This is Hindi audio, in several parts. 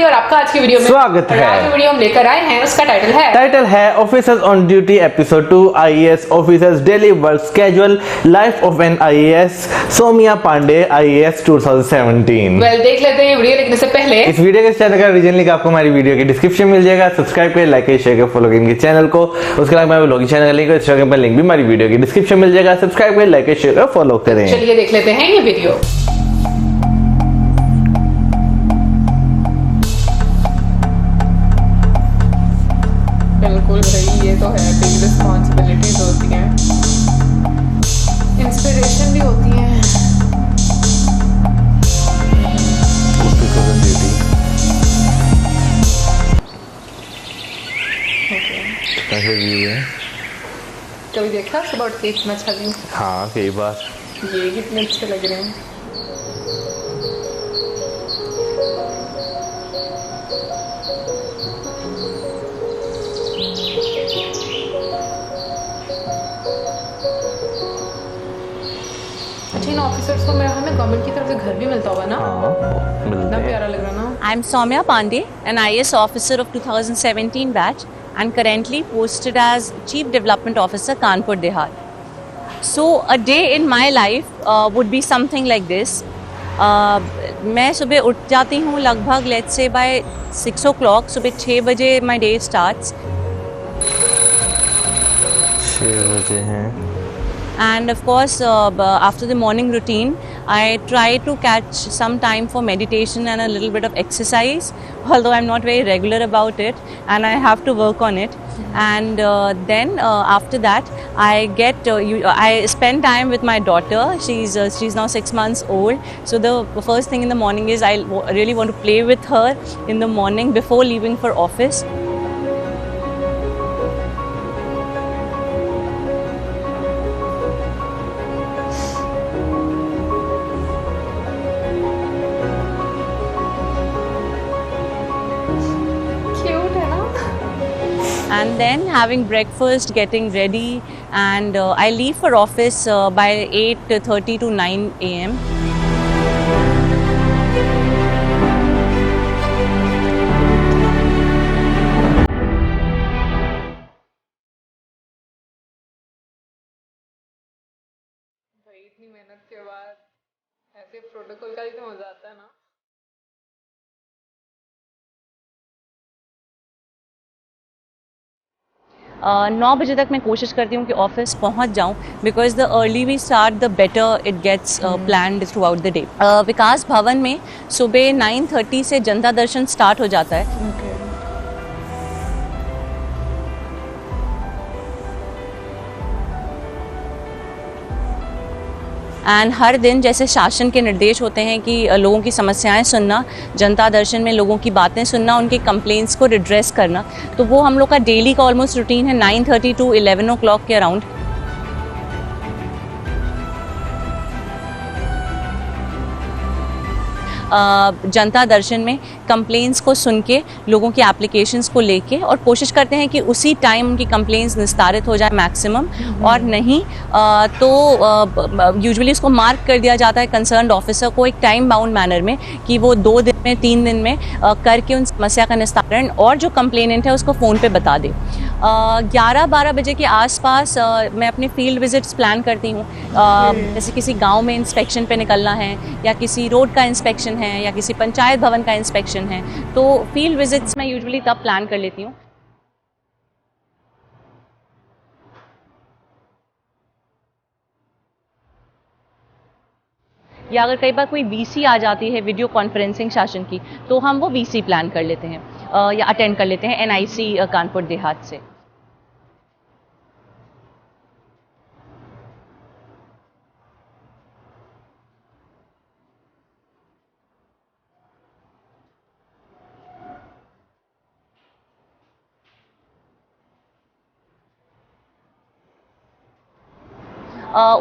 और आपका आज की वीडियो में स्वागत है। आज की वीडियो हम लेकर आए हैं, उसका टाइटल है officers on duty episode 2 IAS officers daily work schedule life of an IAS Saumya Pandey IAS 2017। Well देख लेते हैं वीडियो देखने से पहले इस वीडियो के चैनल का रीजन लिंक आपको हमारी वीडियो की डिस्क्रिप्शन मिल जाएगा। सब्सक्राइब करें, लाइक करें, शेयर करें, फॉलो करें इनके चैनल को। उसके अलावा हमारे ब्लॉगिंग चैनल का लिंक है, इंस्टाग्राम पर लिंक भी हमारी वीडियो की डिस्क्रिप्शन मिल जाएगा। सब्सक्राइब करें, लाइक करें, शेयर करें, फॉलो करें। चलिए देख लेते हैं ये वीडियो। बिल्कुल भाई, ये तो है, बिग रिस्पॉन्सिबिलिटीज होती हैं, इंस्पिरेशन भी होती है। कैसे व्यू है? कभी देखा सुबह उठ के इतना अच्छा व्यू? हाँ, कई बार। ये कितने अच्छे लग रहे हैं। अच्छा, इन ऑफिसर्स को हमें गवर्नमेंट की तरफ से घर भी मिलता होगा ना? हाँ, कितना प्यारा लग रहा ना। I'm Soumya Pandey, an IAS officer of 2017 batch and currently posted as Chief Development Officer, Kanpur Dehat. So a day in my life would be something like this. मैं सुबह उठ जाती हूँ लगभग let's say by 6 o'clock. सुबह 6 बजे my day starts. 6 बजे हैं। And of course, after the morning routine, I try to catch some time for meditation and a little bit of exercise, although I'm not very regular about it and I have to work on it. And then after that, I spend time with my daughter. She's now 6 months old. So the first thing in the morning is I really want to play with her in the morning before leaving for office. And then having breakfast, getting ready, and I leave for office by 8:30 to 9 a.m. भाई इतनी मेहनत के बाद ऐसे प्रोटोकॉल का ही तो मजा आता है ना। 9 बजे तक मैं कोशिश करती हूँ कि ऑफिस पहुँच जाऊँ, because the early we start the better it gets planned throughout the day. Vikas Bhavan में सुबह 9:30 से जनता दर्शन स्टार्ट हो जाता है। एंड हर दिन जैसे शासन के निर्देश होते हैं कि लोगों की समस्याएं सुनना, जनता दर्शन में लोगों की बातें सुनना, उनके कंप्लेंट्स को रिड्रेस करना, तो वो हम लोग का डेली का ऑलमोस्ट रूटीन है 9:30 टू 11 o'clock के अराउंड। जनता दर्शन में कंप्लेंट्स को सुन के लोगों की एप्लीकेशंस को लेके और कोशिश करते हैं कि उसी टाइम उनकी कंप्लेंट्स निस्तारित हो जाए मैक्सिमम, और नहीं तो यूजुअली उसको मार्क कर दिया जाता है कंसर्न्ड ऑफिसर को एक टाइम बाउंड मैनर में कि वो 2 दिन में 3 दिन में करके उन समस्या का निस्तारण और जो कंप्लेनेंट है उसको फ़ोन पे बता दे। 11-12 बजे के आसपास मैं अपने फील्ड विजिट्स प्लान करती हूँ। जैसे किसी गांव में इंस्पेक्शन पे निकलना है, या किसी रोड का इंस्पेक्शन है, या किसी पंचायत भवन का इंस्पेक्शन है, तो फील्ड विजिट्स मैं यूजुअली तब प्लान कर लेती हूँ। या अगर कई बार कोई वीसी आ जाती है, वीडियो कॉन्फ्रेंसिंग शासन की, तो हम वो वीसी प्लान कर लेते हैं या अटेंड कर लेते हैं एनआईसी कानपुर देहात से।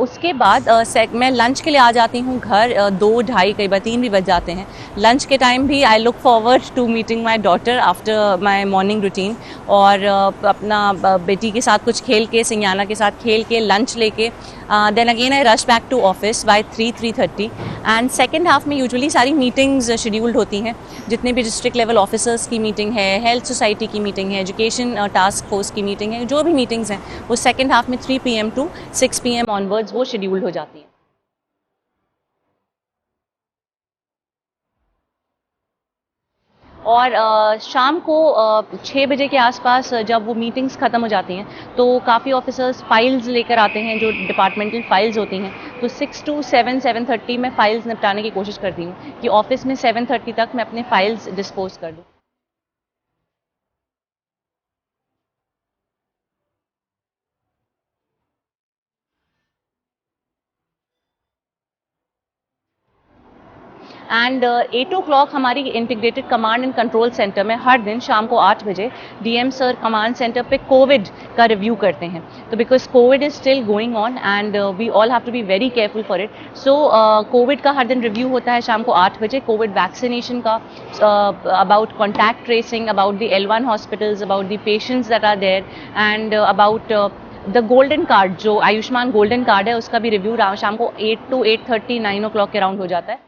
उसके बाद मैं लंच के लिए आ जाती हूँ घर। 2, ढाई, कई बार 3 भी बज जाते हैं। लंच के टाइम भी I look forward to meeting my daughter after my morning routine, और अपना बेटी के साथ कुछ खेल के, सिंगाना के साथ खेल के, लंच लेके then again I rush back to office by 3:30 and second half में यूजुअली सारी मीटिंग्स शेड्यूल्ड होती हैं, जितने भी डिस्ट्रिक्ट लेवल ऑफिसर्स की मीटिंग है, हेल्थ सोसाइटी की मीटिंग है, एजुकेशन टास्क फोर्स की मीटिंग है, जो भी मीटिंग्स हैं वो सेकेंड हाफ में 3 PM टू 6 PM ऑनवर्ड्स वो शेड्यूल्ड हो जाती हैं। और शाम को 6 बजे के आसपास जब वो मीटिंग्स ख़त्म हो जाती हैं तो काफ़ी ऑफिसर्स फाइल्स लेकर आते हैं, जो डिपार्टमेंटल फाइल्स होती हैं, तो 6 to 7:30 में फ़ाइल्स निपटाने की कोशिश करती हूँ कि ऑफिस में 7:30 तक मैं अपने फाइल्स डिस्पोज कर दूँ। एंड 8 o'clock हमारी integrated command and control centre में हर दिन शाम को 8 बजे DM सर कमांड सेंटर पे कोविड का रिव्यू करते हैं। तो because Covid is still going on and we all have to be very careful for it, so Covid का हर दिन रिव्यू होता है शाम को 8 बजे, कोविड वैक्सीनेशन का, about contact tracing, about the L1 hospitals, about the patients that are there and about the golden card, जो आयुष्मान गोल्डन कार्ड है उसका भी रिव्यू शाम को 8 to 8:30 9 o'clock के अराउंड हो जाता है।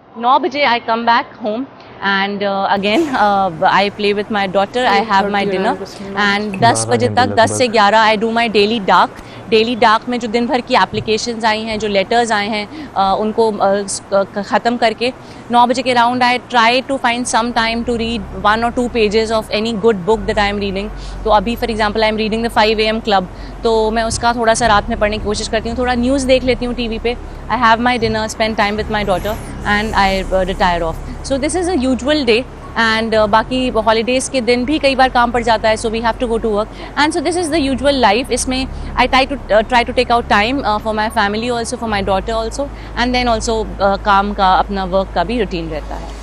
9 बजे I come back home and again I play with my daughter, I have my dinner and 10 बजे तक 10 से 11 I do my daily डाक। डेली डाक में जो दिन भर की एप्लीकेशंस आई हैं, जो लेटर्स आए हैं, उनको ख़त्म करके 9 बजे के round I try to find some time to read 1 or 2 pages of any good book that I am reading. तो अभी for example I am reading the 5 AM club, तो मैं उसका थोड़ा सा रात में पढ़ने की कोशिश करती हूँ, थोड़ा न्यूज़ देख लेती हूँ TV पे, I have my dinner, spend time with my daughter and I retire off. So this is a usual day and बाकी हॉलीडेज़ के दिन भी कई बार काम पड़ जाता है, so we have to go to work and so this is the usual life. इसमें I try to take out time for my family also, for my daughter also and then also काम का अपना वर्क का भी रूटीन रहता है।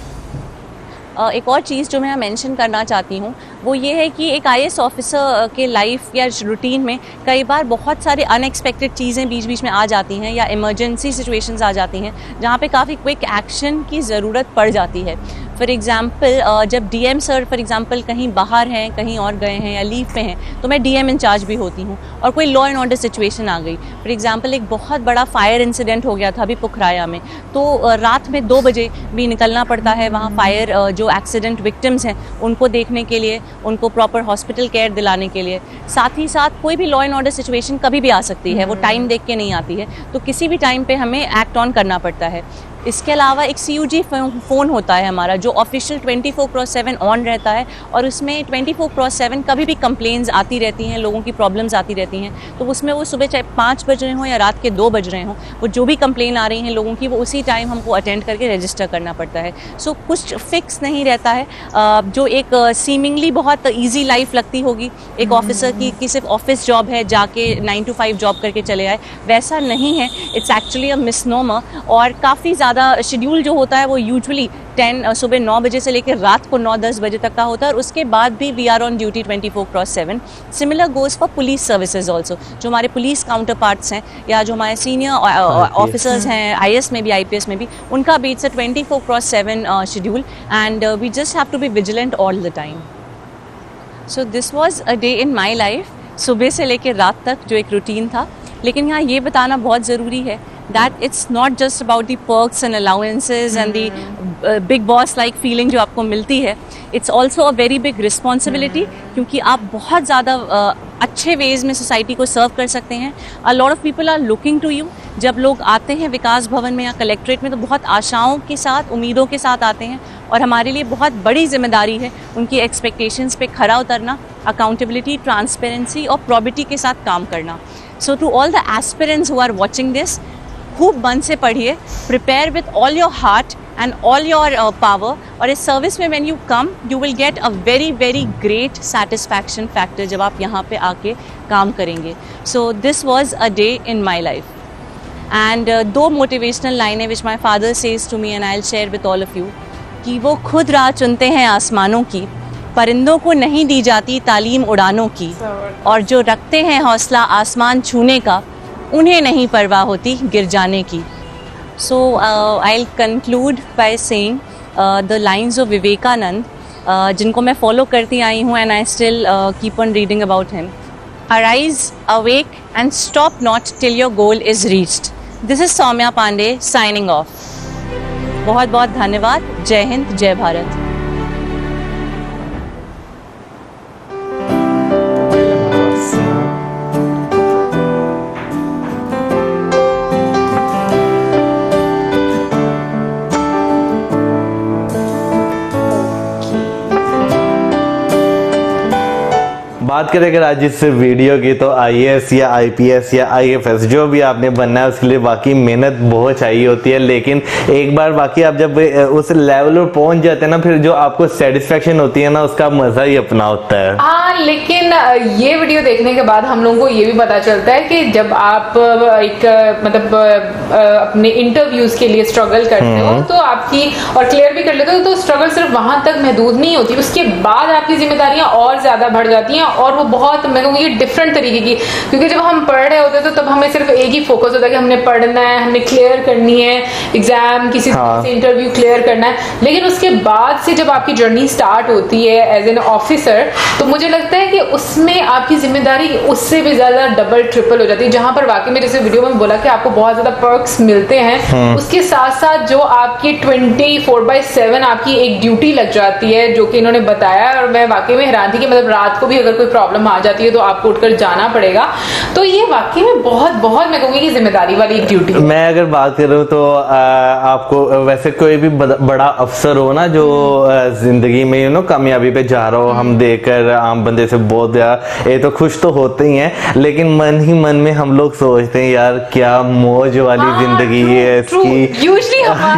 एक और चीज़ जो मैं मेंशन करना चाहती हूँ वो ये है कि एक IAS ऑफिसर के लाइफ या रूटीन में कई बार बहुत सारे अनएक्सपेक्टेड चीज़ें बीच बीच में आ जाती हैं या इमरजेंसी सिचुएशंस आ जाती हैं जहाँ पे काफ़ी क्विक एक्शन की ज़रूरत पड़ जाती है। फॉर एग्ज़ाम्पल जब DM सर फॉर एग्ज़ाम्पल कहीं बाहर हैं, कहीं और गए हैं या लीव पे हैं, तो मैं DM इंचार्ज भी होती हूँ और कोई लॉ एंड ऑर्डर सिचुएशन आ गई। फॉर एग्ज़ाम्पल एक बहुत बड़ा फायर इंसिडेंट हो गया था अभी पुखराया में, तो रात में 2 बजे भी निकलना पड़ता है वहाँ फायर जो एक्सीडेंट विक्टिम्स हैं उनको देखने के लिए, उनको प्रॉपर हॉस्पिटल केयर दिलाने के लिए। साथ ही साथ कोई भी लॉ एंड ऑर्डर सिचुएशन कभी भी आ सकती है, वो टाइम देख के नहीं आती है, तो किसी भी टाइम पे हमें एक्ट ऑन करना पड़ता है। इसके अलावा एक CUG फ़ोन होता है हमारा जो ऑफिशियल 24/7 ऑन रहता है और उसमें 24/7 कभी भी कंप्लेंट्स आती रहती हैं, लोगों की प्रॉब्लम्स आती रहती हैं, तो उसमें वो सुबह चाहे 5 बज रहे हों या रात के 2 बज रहे हों, वो जो भी कंप्लेन आ रही हैं लोगों की वो उसी टाइम हमको अटेंड करके रजिस्टर करना पड़ता है। सो कुछ फिक्स नहीं रहता है, जो एक सीमिंगली बहुत ईजी लाइफ लगती होगी एक ऑफिसर की सिर्फ ऑफिस जॉब है, जाके 9 to 5 जॉब करके चले आए, वैसा नहीं है। इट्स एक्चुअली अ मिसनोमर और काफ़ी ज़्यादा शेड्यूल जो होता है वो यूजुअली सुबह 9 बजे से लेकर रात को 9-10 बजे तक का होता है और उसके बाद भी we are on duty 24/7। Similar goes for police services also, जो हमारे पुलिस काउंटर पार्ट्स हैं या जो हमारे सीनियर ऑफिसर्स हैं IAS में भी IPS में भी, उनका भी it's a 24/7 schedule and we just have to be vigilant all the time. So this was a day in my life, सुबह से लेकर रात तक जो एक रूटीन था। लेकिन यहाँ ये बताना बहुत ज़रूरी है that it's not just about the perks and allowances and the big boss like feeling जो आपको मिलती है, it's also a very big responsibility क्योंकि आप बहुत ज़्यादा अच्छे वेज में सोसाइटी को सर्व कर सकते हैं। a lot of people are looking to you। जब लोग आते हैं विकास भवन में या कलेक्ट्रेट में तो बहुत आशाओं के साथ, उम्मीदों के साथ आते हैं और हमारे लिए बहुत बड़ी जिम्मेदारी है उनकी एक्सपेक्टेशंस पे खरा उतरना, अकाउंटेबिलिटी, ट्रांसपेरेंसी और प्रॉबिटी के साथ काम करना। So to all the aspirants who are watching this, खूब मन से पढ़िए, prepare with all your heart and all your power, और इस सर्विस में when you come you will get a very very great satisfaction factor जब आप यहाँ पे आके काम करेंगे। So this was a day in my life and 2 motivational लाइनें which my father says to me and I will share with all of you कि वो खुद राह चुनते हैं आसमानों की, परिंदों को नहीं दी जाती तालीम उड़ानों की, और जो रखते हैं हौसला आसमान छूने का उन्हें नहीं परवाह होती गिर जाने की। So I will conclude by saying the lines of Vivekananda जिनको मैं फॉलो करती आई हूँ and I still keep on reading about him. Arise, awake and stop not till your goal is reached. This is Saumya Pandey signing off. बहुत बहुत धन्यवाद। जय हिंद, जय भारत। बात करें अगर आज इस वीडियो की, तो आईएएस या आईपीएस या आईएफएस जो भी आपने बनना है उसके लिए बाकी मेहनत बहुत चाहिए होती है, लेकिन एक बार बाकी आप जब उस लेवल पर पहुंच जाते हैं ना, फिर जो आपको सेटिस्फेक्शन होती है ना, उसका मजा ही अपना होता है। हाँ, लेकिन ये वीडियो देखने के बाद हम लोगों को ये भी पता चलता है कि जब आप एक मतलब अपने इंटरव्यूज के लिए स्ट्रगल करते हो तो आपकी, और क्लियर भी कर लेते हो, तो स्ट्रगल सिर्फ वहां तक महदूद नहीं होती, उसके बाद आपकी जिम्मेदारियां और ज्यादा बढ़ जाती हैं, और वो बहुत, मैं कहूँगी, डिफरेंट तरीके की। क्योंकि जब हम पढ़ रहे होते हैं तो तब हमें सिर्फ एक ही फोकस होता है कि हमने पढ़ना है, हमने क्लियर करनी है एग्जाम, किसी से इंटरव्यू क्लियर करना है। लेकिन उसके बाद से जब आपकी जर्नी स्टार्ट होती है एज एन ऑफिसर, तो मुझे लगता है कि उसमें आपकी जिम्मेदारी उससे भी ज्यादा डबल ट्रिपल हो जाती है। जहां पर वाकई में, जैसे वीडियो में बोला कि आपको बहुत ज्यादा पर्क्स मिलते हैं, उसके साथ साथ जो आपकी 24/7 आपकी एक ड्यूटी लग जाती है, जो कि इन्होंने बताया, और मैं वाकई में हैरान थी कि मतलब रात को भी अगर कोई प्रॉब्लम आ जाती है तो आपको उठकर जाना पड़ेगा। तो ये वाकई में बहुत बहुत, मैं कहूंगी कि जिम्मेदारी वाली एक ड्यूटी है। मैं अगर बात करूं तो आपको वैसे कोई भी बड़ा अफसर हो ना, जो जिंदगी में कामयाबी पे जा रहा हो, हम देखकर आम बंदे से बहुत ये तो खुश तो होते ही हैं, लेकिन मन ही मन में हम लोग सोचते हैं यार क्या मौज वाली जिंदगी है इसकी।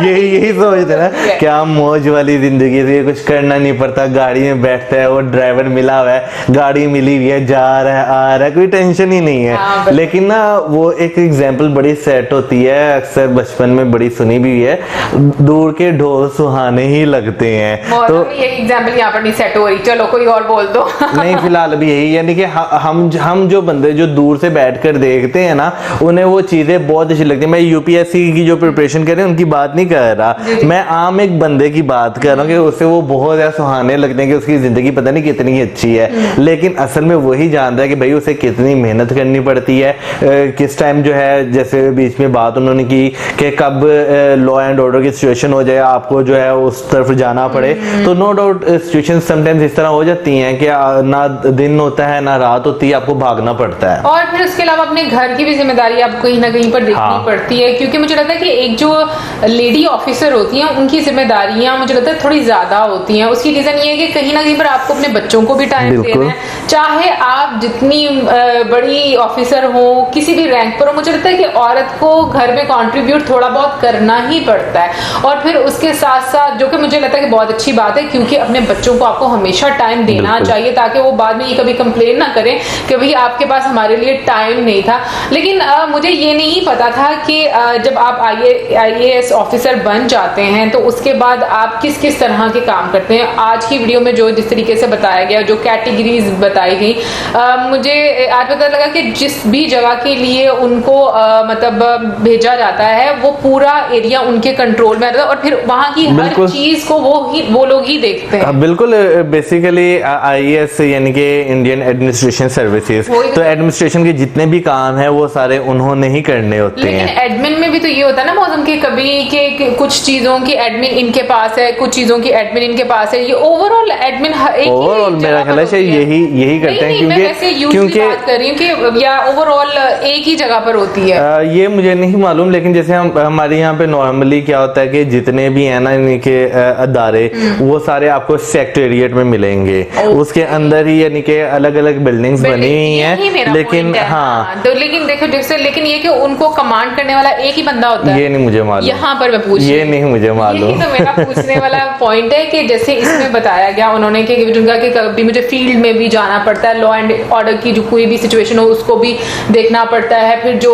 यही सोचते हैं ना, क्या मौज वाली जिंदगी है, कुछ करना नहीं पड़ता, गाड़ी में बैठता है, वो ड्राइवर मिला हुआ है, गाड़ी मिली हुई है, जा रहा है आ रहा है, कोई टेंशन ही नहीं है। लेकिन ना वो एक एग्जाम्पल बड़ी सेट होती है, अक्सर बचपन में बड़ी सुनी भी है, दूर के ढोल सुहाने ही लगते हैं। तो ये एग्जाम्पल यहाँ पर नहीं सेट हो रही, चलो कोई और बोल दो। नहीं, फिलहाल अभी यही, यानी कि हम जो बंदे जो दूर से बैठकर देखते हैं ना, उन्हें वो चीजें बहुत अच्छी लगती है। मैं यूपीएससी की जो प्रिपरेशन कर रहे हैं उनकी बात नहीं कर रहा, मैं आम एक बंदे की बात कर रहा हूँ कि उससे वो बहुत ज्यादा सुहाने लगते हैं कि उसकी जिंदगी पता नहीं कितनी अच्छी है, लेकिन असल में वही जानता है कि भाई उसे कितनी मेहनत करनी पड़ती है, किस टाइम जो है, जैसे बीच में बात उन्होंने की कि कब लॉ एंड ऑर्डर की सिचुएशन हो जाए, आपको जो है उस तरफ जाना पड़े। तो नो डाउट सिचुएशन समटाइम्स इस तरह हो जाती हैं कि ना दिन होता है ना रात होती है, आपको भागना पड़ता है। और फिर उसके अलावा अपने घर की भी जिम्मेदारी आपको कहीं ना कहीं पर देखनी पड़ती है, क्योंकि मुझे लगता है कि एक जो लेडी ऑफिसर होती हैं उनकी जिम्मेदारियां मुझे लगता है थोड़ी ज्यादा होती हैं। उसकी रीजन ये है कि कहीं ना कहीं पर आपको अपने बच्चों को भी टाइम देना है, चाहे आप जितनी बड़ी ऑफिसर हो, किसी भी रैंक पर हो, मुझे लगता है कि औरत को घर में कंट्रीब्यूट थोड़ा बहुत करना ही पड़ता है। और फिर उसके साथ साथ, जो कि मुझे लगता है कि बहुत अच्छी बात है, क्योंकि अपने बच्चों को आपको हमेशा टाइम देना चाहिए, ताकि वो बाद में ये कभी कंप्लेन ना करें कि भाई आपके पास हमारे लिए टाइम नहीं था। लेकिन मुझे ये नहीं पता था कि जब आप आईएएस ऑफिसर बन जाते हैं तो उसके बाद आप किस किस तरह के काम करते हैं। आज की वीडियो में जो जिस तरीके से बताया गया, जो कैटेगरीज बताई गई, मुझे आज पता लगा कि जिस भी जगह के लिए उनको मतलब भेजा जाता है, वो पूरा एरिया उनके कंट्रोल में आता है, और फिर वहां की हर चीज को वो लोग ही देखते हैं। बिल्कुल, बेसिकली आईएएस यानी कि इंडियन एडमिनिस्ट्रेशन सर्विसेज, तो एडमिनिस्ट्रेशन के जितने भी काम है वो सारे उन्होंने ही करने होते हैं। लेकिन एडमिन में भी तो ये होता है ना मौसम के, कभी के कुछ चीजों की एडमिन इनके पास है, कुछ चीजों की एडमिन इनके पास है, ये ओवरऑल एडमिन ओवरऑल मेरा ख्याल है यही करते हैं, क्योंकि बात कर रही हूँ कि या ओवरऑल एक ही जगह पर होती है, ये मुझे नहीं मालूम। लेकिन जैसे हमारे यहाँ पे नॉर्मली क्या होता है कि जितने भी है ना इनके अदारे, वो सारे आपको सेक्रेटेरिएट में मिलेंगे, उसके अंदर ही यानी कि अलग अलग बिल्डिंग्स बनी हुई हैं। लेकिन हाँ, तो लेकिन देखो जैसे, लेकिन ये कि उनको कमांड करने वाला एक ही बंदा होता है, ये नहीं मुझे मालूम। यहाँ पर मैं पूछ, ये नहीं मुझे मालूम। तो मेरा पूछने वाला पॉइंट है कि जैसे इसमें बताया गया उन्होंने कि कभी मुझे फील्ड में भी जाना जाना पड़ता है, लॉ एंड ऑर्डर की जो कोई भी सिचुएशन हो उसको भी देखना पड़ता है, फिर जो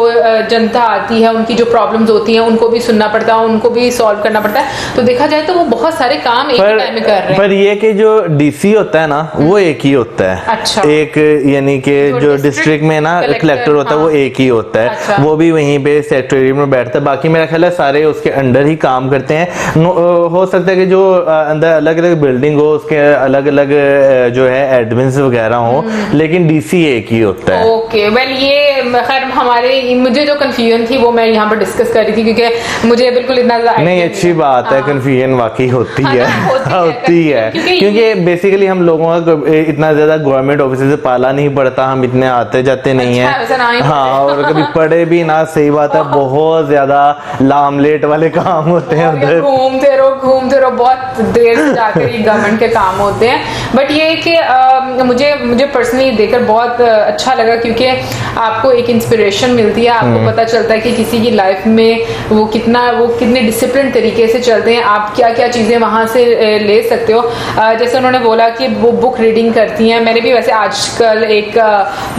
जनता आती है उनकी जो प्रॉब्लम्स होती हैं उनको भी सुनना पड़ता है, उनको भी सॉल्व करना पड़ता है। तो देखा जाए तो वो बहुत सारे काम एक ही टाइम में कर रहे हैं। पर ये कि जो डीसी होता है ना वो एक ही होता है। अच्छा। एक यानी कि जो डिस्ट्रिक्ट में ना कलेक्टर होता है वो एक ही होता है। अच्छा। वो भी वहीं पे सेक्रेटरीट में बैठता है, बाकी मेरा ख्याल है सारे उसके अंडर ही काम करते हैं। हो सकता है कि जो अंदर अलग अलग बिल्डिंग हो उसके अलग अलग जो है एडमिन्स वगैरह हो, लेकिन डीसी एक ही होता है। ओके वेल ये खैर हमारे मुझे जो कंफ्यूजन थी वो मैं यहाँ पर डिस्कस कर रही थी क्योंकि मुझे बिल्कुल इतना नहीं, अच्छी बात है, कंफ्यूजन वाकई होती है, होती है क्योंकि बेसिकली हम लोगों का इतना ज्यादा गवर्नमेंट ऑफिस से पाला नहीं पड़ता, हम इतने आते जाते नहीं है। हाँ, और कभी पढ़े भी ना, सही बात है, बहुत ज्यादा लामलेट वाले काम होते हैं उधर, घूमते रहो बहुत देर से जाकर ये गवर्नमेंट के काम होते हैं। बट ये कि मुझे पर्सनली देखकर बहुत अच्छा लगा क्योंकि आपको एक इंस्पिरेशन मिलती है, आपको पता चलता है कि किसी की लाइफ में वो कितने डिसिप्लिन तरीके से चलते हैं, आप क्या क्या चीजें वहां से ले सकते हो। जैसे उन्होंने बोला कि वो बुक रीडिंग करती हैं, मैंने भी वैसे आजकल एक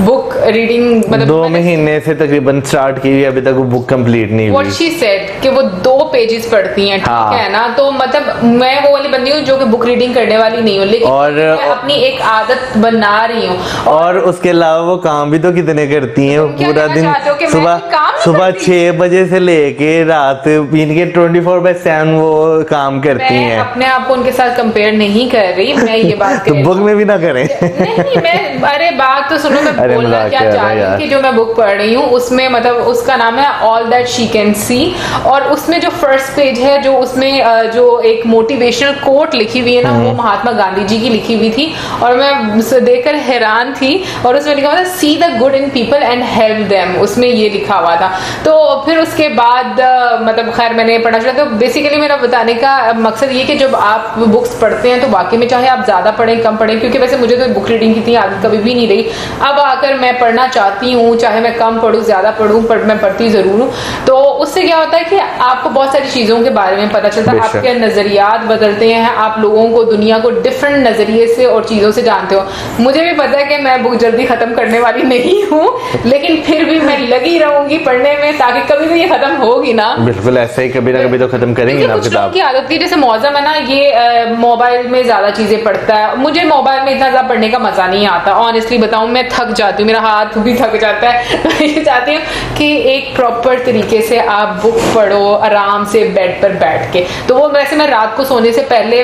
बुक रीडिंग मतलब 2 महीने से तकरीबन स्टार्ट की हुई, अभी तक वो बुक कंप्लीट नहीं हुई। What she said कि वो 2 पेजेस पढ़ती हैं, हाँ। ठीक है ना। तो मतलब मैं वो वाली बंदी हूँ जो कि बुक रीडिंग करने वाली नहीं हूँ, लेकिन और मैं अपनी एक आदत बना रही हूँ। और उसके अलावा वो काम भी तो कितने करती हैं, वो क्या पूरा कहना दिन चाहते हो कि मैं सुबह काम नहीं सुबह करती? 6 बजे से लेके रात इनके 24/7 वो काम करती मैं हैं। अपने आप को उनके साथ कंपेयर नहीं कर रही, मैं ये बात तो कह रही बुक हूँ। में भी ना करें। नहीं मैं अरे बात तो सुनो, मैं अरे बोलना मजाक क्या कर रहा चाह रही हूँ यार। कि जो मैं बुक पढ़ रही हूँ उसमें मतलब उसका नाम है all that she can see, और उसमें जो फर्स्ट पेज है जो उसमें जो एक मोटिवेशनल कोट लिखी हुई है ना वो महात्मा गांधी जी की लिखी हुई थी, और मैं उसे देखकर हैरान थी। और उसमें लिखा हुआ था see the good in people and help them, उसमें ये लिखा हुआ था। तो फिर उसके बाद मतलब खैर मैंने पढ़ना शुरू। तो बेसिकली मेरा बताने का मकसद ये कि जब आप बुक्स पढ़ते हैं तो वाकई में चाहे आप ज्यादा पढ़ें कम पढ़ें, क्योंकि वैसे मुझे तो बुक रीडिंग की इतनी आदत कभी भी नहीं रही, अब आकर मैं पढ़ना चाहती हूँ, चाहे मैं कम पढ़ूँ ज्यादा पढ़ूँ पर मैं पढ़ती जरूर हूँ। तो उससे क्या होता है कि आपको बहुत सारी चीजों के बारे में पता चलता है, आपके नजरियात बदलते हैं, आप लोगों को दुनिया को डिफरेंट नजरिए से और चीजों से जानते हो। मुझे भी पता है कि मैं बुक जल्दी खत्म करने वाली नहीं हूँ, लेकिन फिर भी मैं लगी रहूंगी पढ़ने में ताकि कभी भी ये खत्म होगी ना। बिल्कुल ऐसे ही कभी ना कभी तो खत्म करेंगे ना कुछ लोगों किताब। की आदत थी, जैसे मौसम है ना ये मोबाइल में ज्यादा चीजें पढ़ता है, मुझे मोबाइल में इतना ज्यादा पढ़ने का मजा नहीं आता, ऑनेस्टली बताऊं मैं थक जाती हूँ, मेरा हाथ भी थक जाता है। तो ये चाहती हूँ कि एक प्रॉपर तरीके से आप बुक पढ़ो आराम से बेड पर बैठ के। तो वो वैसे मैं रात को सोने से पहले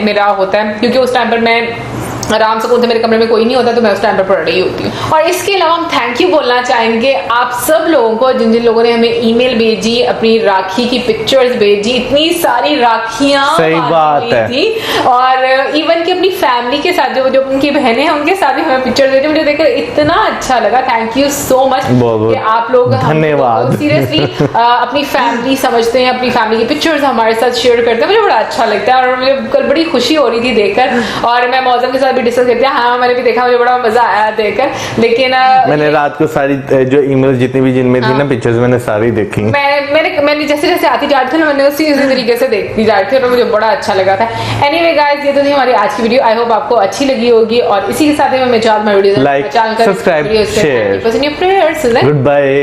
मेरा होता है, क्योंकि उस टाइम पर मैं आराम से मेरे कमरे में कोई नहीं होता, तो मैं उस टाइम पर पढ़ रही होती हूँ। और इसके अलावा हम थैंक यू बोलना चाहेंगे आप सब लोगों को जिन जिन लोगों ने हमें ईमेल भेजी, अपनी राखी की पिक्चर्स भेजी, इतनी सारी राखियां सही बात है थी, और इवन कि अपनी फैमिली के साथ जो उनकी बहनें हैं उनके साथ भी हमें पिक्चर्स भेजी, मुझे देखकर इतना अच्छा लगा। थैंक यू सो मच कि आप लोग धन्यवाद। सीरियसली अपनी फैमिली समझते हैं, अपनी फैमिली की पिक्चर्स हमारे साथ शेयर करते हैं, मुझे बड़ा अच्छा लगता है और मुझे कल बड़ी खुशी हो रही थी देखकर। और मैं मौसम के साथ भी डिस्कस करती हूँ, हाँ मैंने भी देखा, मुझे बड़ा मजा आया देखकर। लेकिन मैंने रात को सारी जो ईमेल जितनी भी जिनमें थी ना पिक्चर्स मैंने सारी देखी। मैंने जैसे जैसे आती जा रही थी मैंने उसी तरीके से देखती जा रही थी और मुझे बड़ा अच्छा लगा था। एनीवे गाइस, ये तो थी हमारी आज की वीडियो, आई होप आपको अच्छी लगी होगी, और इसी के साथ ही मैं video like, subscribe, share, prayers. Good bye.